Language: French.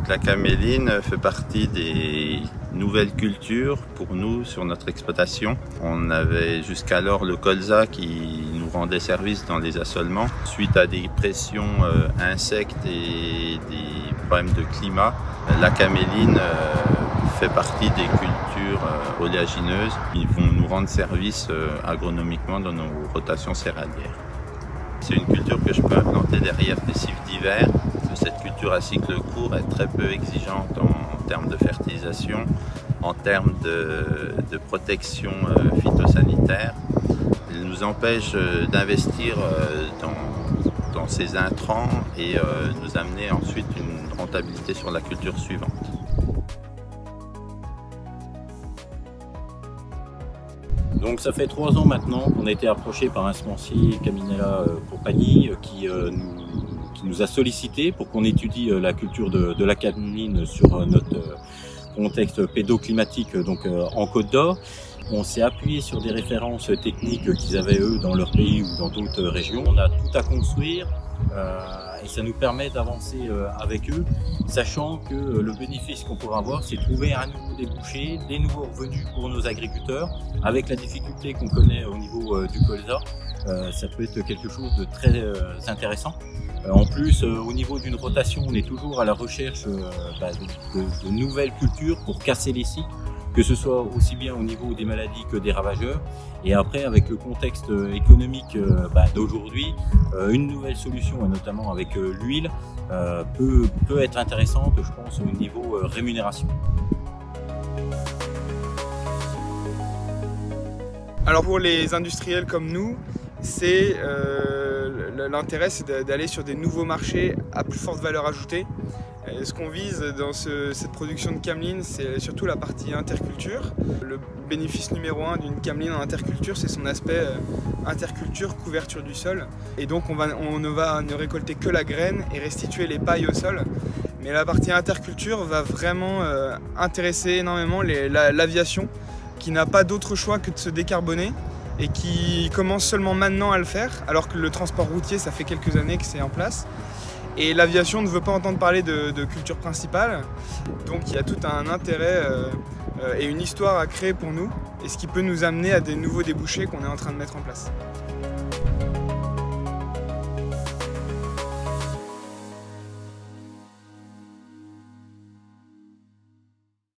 Donc la caméline fait partie des nouvelles cultures pour nous sur notre exploitation. On avait jusqu'alors le colza qui nous rendait service dans les assolements. Suite à des pressions insectes et des problèmes de climat, la caméline fait partie des cultures oléagineuses qui vont nous rendre service agronomiquement dans nos rotations céréalières. C'est une culture que je peux implanter derrière des cives d'hiver. Cette culture à cycle court est très peu exigeante en termes de fertilisation, en termes de protection phytosanitaire. Elle nous empêche d'investir dans ces intrants et nous amener ensuite une rentabilité sur la culture suivante. Donc ça fait 3 ans maintenant qu'on a été approché par un semencier, Caminella Compagnie, qui nous a sollicité pour qu'on étudie la culture de la cameline sur notre contexte pédoclimatique donc en Côte d'Or. On s'est appuyé sur des références techniques qu'ils avaient eux dans leur pays ou dans d'autres régions. On a tout à construire et ça nous permet d'avancer avec eux, sachant que le bénéfice qu'on pourra avoir, c'est trouver un nouveau débouché, des nouveaux revenus pour nos agriculteurs. Avec la difficulté qu'on connaît au niveau du colza, ça peut être quelque chose de très intéressant. En plus, au niveau d'une rotation, on est toujours à la recherche de nouvelles cultures pour casser les cycles, que ce soit aussi bien au niveau des maladies que des ravageurs. Et après, avec le contexte économique d'aujourd'hui, une nouvelle solution, et notamment avec l'huile, peut être intéressante, je pense, au niveau rémunération. Alors pour les industriels comme nous, l'intérêt c'est d'aller sur des nouveaux marchés à plus forte valeur ajoutée. Ce qu'on vise dans cette production de cameline, c'est surtout la partie interculture. Le bénéfice numéro 1 d'une cameline en interculture, c'est son aspect interculture, couverture du sol. Et donc on ne va ne récolter que la graine et restituer les pailles au sol. Mais la partie interculture va vraiment intéresser énormément l'aviation, qui n'a pas d'autre choix que de se décarboner et qui commence seulement maintenant à le faire, alors que le transport routier, ça fait quelques années que c'est en place. Et l'aviation ne veut pas entendre parler de culture principale, donc il y a tout un intérêt et une histoire à créer pour nous, et ce qui peut nous amener à des nouveaux débouchés qu'on est en train de mettre en place.